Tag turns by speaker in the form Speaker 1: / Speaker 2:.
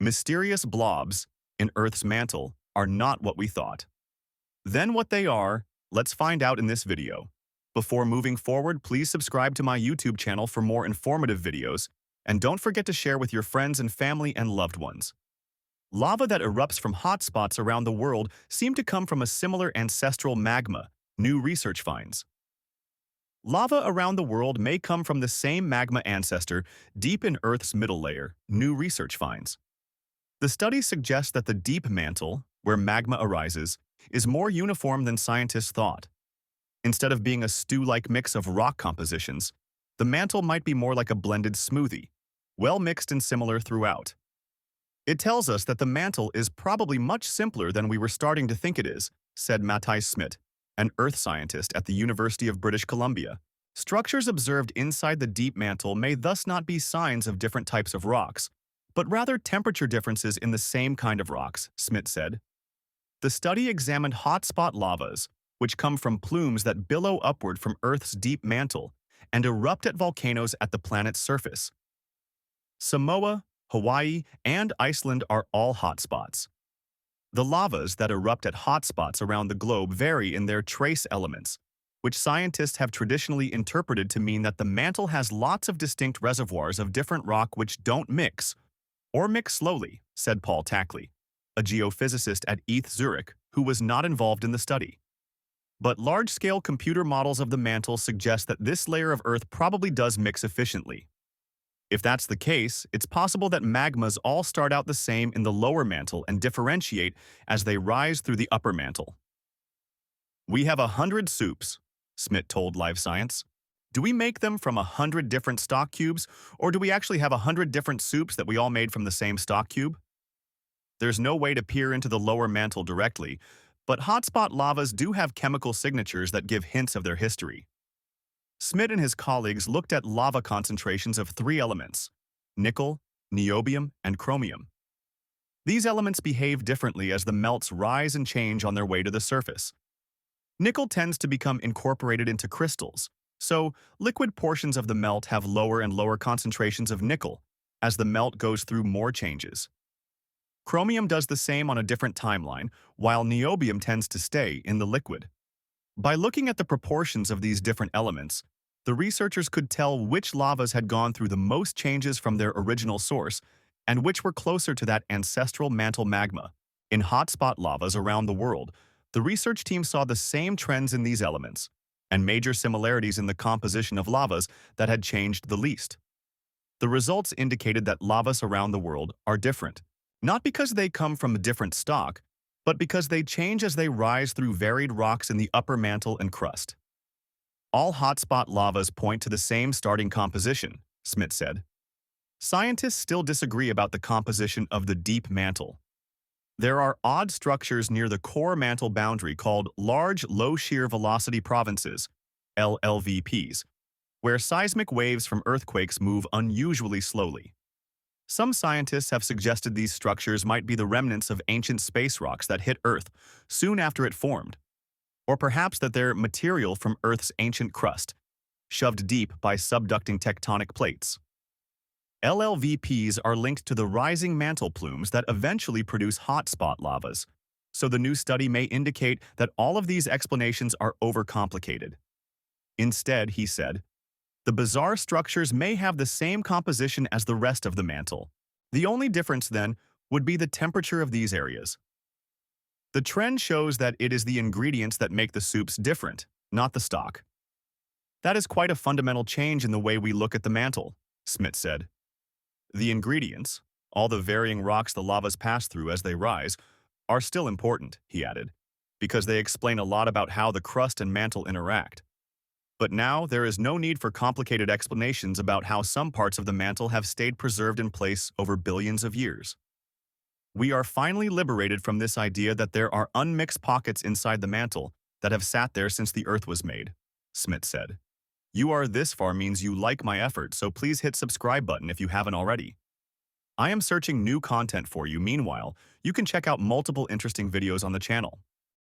Speaker 1: Mysterious blobs in Earth's mantle are not what we thought. Then what they are, let's find out in this video. Before moving forward, please subscribe to my YouTube channel for more informative videos, and don't forget to share with your friends and family and loved ones. Lava that erupts from hotspots around the world seem to come from a similar ancestral magma, new research finds. Lava around the world may come from the same magma ancestor deep in Earth's middle layer, new research finds. The study suggests that the deep mantle, where magma arises, is more uniform than scientists thought. Instead of being a stew-like mix of rock compositions, the mantle might be more like a blended smoothie, well mixed and similar throughout. It tells us that the mantle is probably much simpler than we were starting to think it is, said Matthijs Smit, an earth scientist at the University of British Columbia. Structures observed inside the deep mantle may thus not be signs of different types of rocks, but rather temperature differences in the same kind of rocks, Smit said. The study examined hotspot lavas, which come from plumes that billow upward from Earth's deep mantle and erupt at volcanoes at the planet's surface. Samoa, Hawaii, and Iceland are all hotspots. The lavas that erupt at hotspots around the globe vary in their trace elements, which scientists have traditionally interpreted to mean that the mantle has lots of distinct reservoirs of different rock which don't mix, or mix slowly, said Paul Tackley, a geophysicist at ETH Zurich who was not involved in the study. But large-scale computer models of the mantle suggest that this layer of Earth probably does mix efficiently. If that's the case, it's possible that magmas all start out the same in the lower mantle and differentiate as they rise through the upper mantle. We have 100 soups, Smit told Live Science. Do we make them from 100 different stock cubes, or do we actually have 100 different soups that we all made from the same stock cube? There's no way to peer into the lower mantle directly, but hotspot lavas do have chemical signatures that give hints of their history. Smit and his colleagues looked at lava concentrations of 3 elements: nickel, niobium, and chromium. These elements behave differently as the melts rise and change on their way to the surface. Nickel tends to become incorporated into crystals, so liquid portions of the melt have lower and lower concentrations of nickel as the melt goes through more changes. Chromium does the same on a different timeline, while niobium tends to stay in the liquid. By looking at the proportions of these different elements, the researchers could tell which lavas had gone through the most changes from their original source and which were closer to that ancestral mantle magma. In hotspot lavas around the world, the research team saw the same trends in these elements and major similarities in the composition of lavas that had changed the least. The results indicated that lavas around the world are different, not because they come from a different stock, but because they change as they rise through varied rocks in the upper mantle and crust. All hotspot lavas point to the same starting composition, Smit said. Scientists still disagree about the composition of the deep mantle. There are odd structures near the core mantle boundary called large low-shear velocity provinces, LLVPs, where seismic waves from earthquakes move unusually slowly. Some scientists have suggested these structures might be the remnants of ancient space rocks that hit Earth soon after it formed, or perhaps that they're material from Earth's ancient crust, shoved deep by subducting tectonic plates. LLVPs are linked to the rising mantle plumes that eventually produce hotspot lavas, so the new study may indicate that all of these explanations are overcomplicated. Instead, he said, the bizarre structures may have the same composition as the rest of the mantle. The only difference, then, would be the temperature of these areas. The trend shows that it is the ingredients that make the soups different, not the stock. That is quite a fundamental change in the way we look at the mantle, Smit said. The ingredients, all the varying rocks the lavas pass through as they rise, are still important, he added, because they explain a lot about how the crust and mantle interact. But now there is no need for complicated explanations about how some parts of the mantle have stayed preserved in place over billions of years. We are finally liberated from this idea that there are unmixed pockets inside the mantle that have sat there since the Earth was made, Smit said. You are this far means you like my effort, so please hit subscribe button if you haven't already. I am searching new content for you. Meanwhile, you can check out multiple interesting videos on the channel.